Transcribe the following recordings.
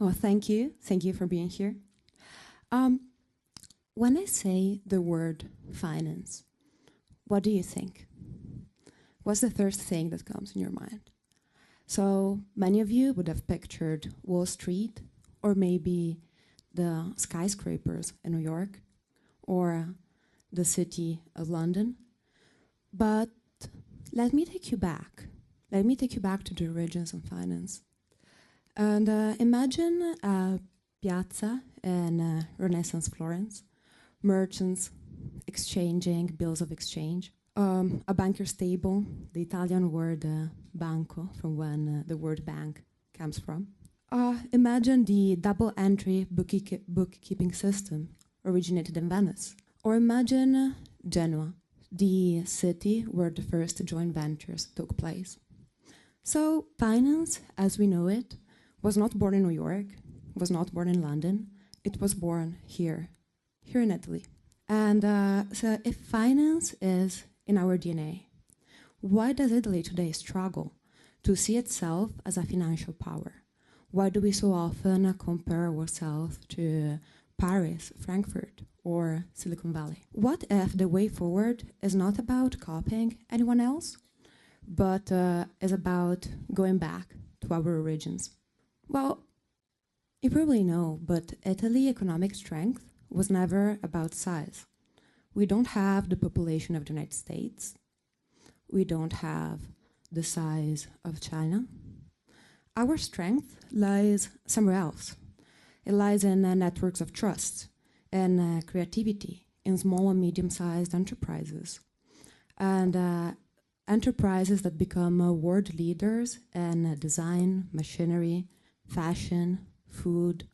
Well, thank you. Thank you for being here. Um, when I say the word finance, what do you think? What's the first thing that comes in your mind? So many of you would have pictured Wall Street, or maybe the skyscrapers in New York, or the city of London. But let me take you back. Let me take you back to the origins of finance. And imagine a piazza in Renaissance Florence, merchants exchanging bills of exchange, a banker's table, the Italian word banco, from when the word bank comes from. Imagine the double entry bookkeeping system originated in Venice. Or imagine Genoa, the city where the first joint ventures took place. So finance, as we know it, was not born in New York, was not born in London, it was born here in Italy. And so if finance is in our DNA, why does Italy today struggle to see itself as a financial power? Why do we so often compare ourselves to Paris, Frankfurt, or Silicon Valley? What if the way forward is not about copying anyone else, but is about going back to our origins? Well, you probably know, but Italy's economic strength was never about size. We don't have the population of the United States. We don't have the size of China. Our strength lies somewhere else. It lies in networks of trust, in creativity, in small and medium-sized enterprises, and enterprises that become world leaders in design, machinery, fashion, food,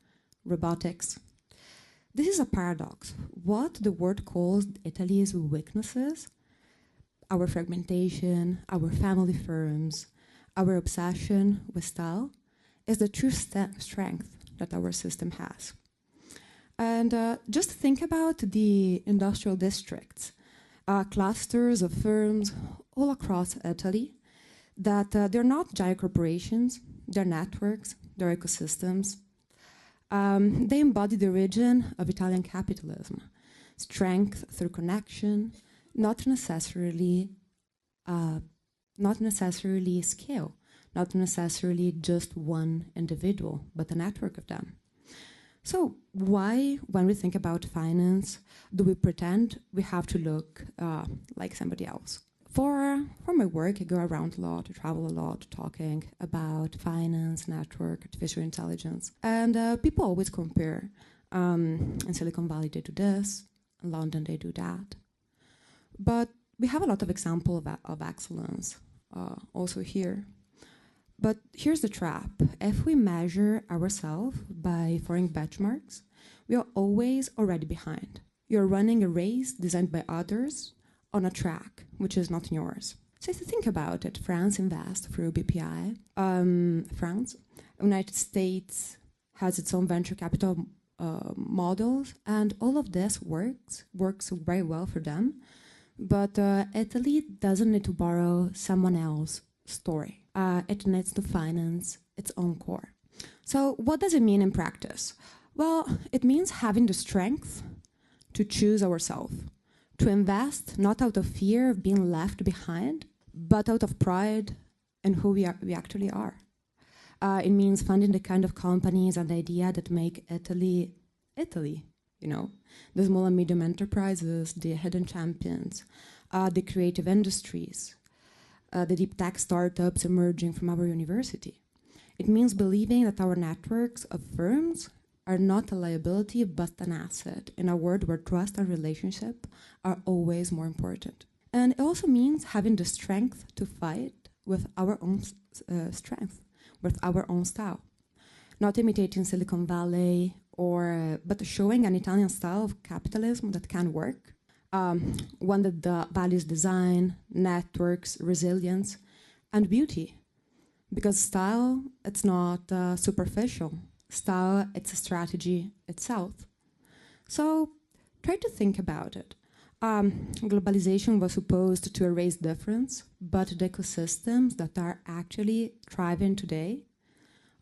robotics. This is a paradox. What the world calls Italy's weaknesses, our fragmentation, our family firms, our obsession with style, is the true strength that our system has. And just think about the industrial districts, clusters of firms all across Italy, that they're not giant corporations, they're networks, they're ecosystems. They embody the origin of Italian capitalism, strength through connection, not necessarily scale, not necessarily just one individual, but a network of them. So why, when we think about finance, do we pretend we have to look like somebody else? For my work, I go around a lot, I travel a lot, talking about finance, network, artificial intelligence. And people always compare. In Silicon Valley, they do this. In London, they do that. But we have a lot of examples of excellence also here. But here's the trap. If we measure ourselves by foreign benchmarks, we are always already behind. You're running a race designed by others on a track which is not yours. So if you think about it, France invests through BPI. France, United States has its own venture capital models, and all of this works very well for them. But Italy doesn't need to borrow someone else's story. It needs to finance its own core. So what does it mean in practice? Well, it means having the strength to choose ourselves, to invest not out of fear of being left behind, but out of pride in who we actually are. It means funding the kind of companies and idea that make Italy, you know, the small and medium enterprises, the hidden champions, the creative industries, the deep tech startups emerging from our university. It means believing that our networks of firms are not a liability but an asset in a world where trust and relationship are always more important. And it also means having the strength to fight with our own strength, with our own style. Not imitating Silicon Valley, but showing an Italian style of capitalism that can work, one that values design, networks, resilience, and beauty. Because style, it's not superficial. Style, it's a strategy itself. So try to think about it. Globalization was supposed to erase difference, but the ecosystems that are actually thriving today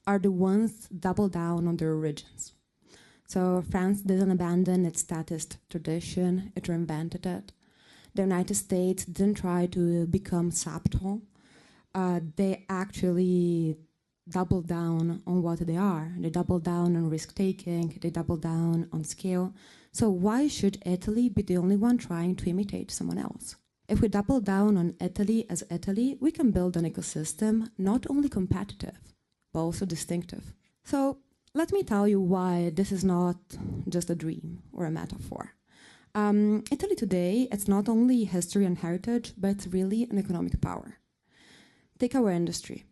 are the ones double down on their origins. So France didn't abandon its statist tradition, it reinvented it. The United States didn't try to become subtle. They actually doubled down on what they are. They doubled down on risk-taking, they doubled down on scale. So why should Italy be the only one trying to imitate someone else? If we double down on Italy as Italy, we can build an ecosystem not only competitive, but also distinctive. So let me tell you why this is not just a dream or a metaphor. Italy today, it's not only history and heritage, but it's really an economic power. Take our industry.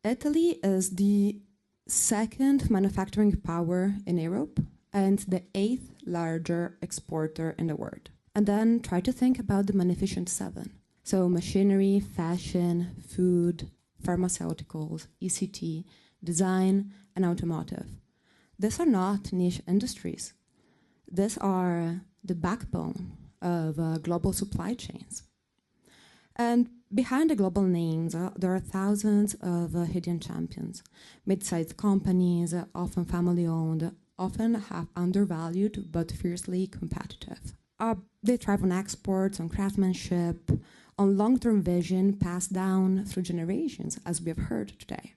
Italy is the second manufacturing power in Europe and the 8th larger exporter in the world. And then try to think about the Magnificent Seven. So machinery, fashion, food, pharmaceuticals, ECT, design, and automotive. These are not niche industries. These are the backbone of global supply chains. And behind the global names, there are thousands of hidden champions. Mid-sized companies, often family-owned, often have undervalued but fiercely competitive. They thrive on exports, on craftsmanship, on long-term vision passed down through generations, as we have heard today.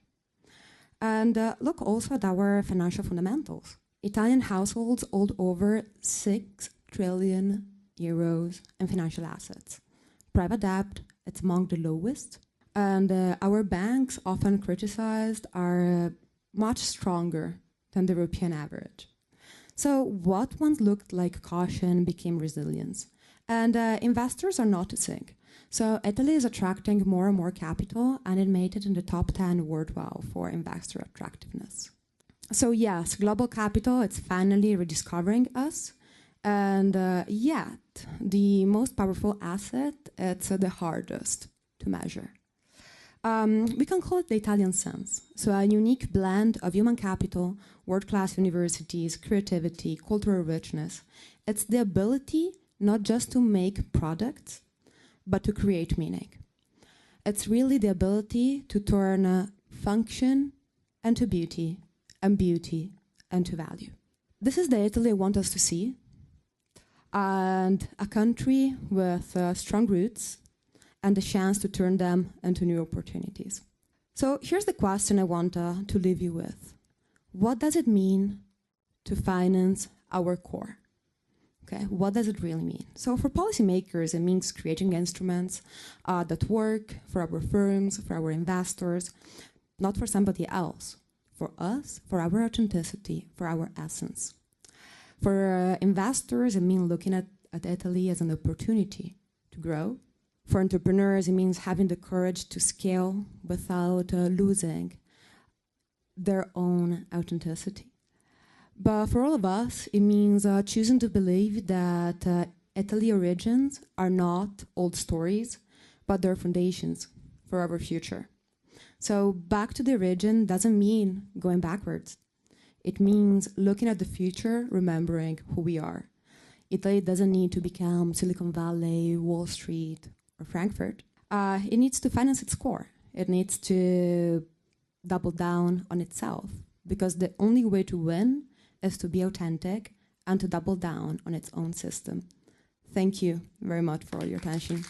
And look also at our financial fundamentals. Italian households hold over 6 trillion euros in financial assets. Private debt, it's among the lowest. And our banks, often criticized, are much stronger than the European average. So what once looked like caution became resilience. And investors are noticing. So Italy is attracting more and more capital, and it made it in the top 10 worldwide for investor attractiveness. So yes, global capital, it's finally rediscovering us. And yet, the most powerful asset, it's the hardest to measure. We can call it the Italian sense. So a unique blend of human capital, world-class universities, creativity, cultural richness. It's the ability not just to make products, but to create meaning. It's really the ability to turn function into beauty, and beauty into value. This is the Italy I want us to see, and a country with strong roots and the chance to turn them into new opportunities. So here's the question I want to leave you with. What does it mean to finance our core? Okay, what does it really mean? So for policymakers, it means creating instruments that work for our firms, for our investors, not for somebody else, for us, for our authenticity, for our essence. For investors, it means looking at Italy as an opportunity to grow. For entrepreneurs, it means having the courage to scale without losing their own authenticity. But for all of us, it means choosing to believe that Italy origins are not old stories, but their foundations for our future. So back to the origin doesn't mean going backwards. It means looking at the future, remembering who we are. Italy doesn't need to become Silicon Valley, Wall Street, or Frankfurt. It needs to finance its core. It needs to double down on itself, because the only way to win is to be authentic and to double down on its own system. Thank you very much for all your attention.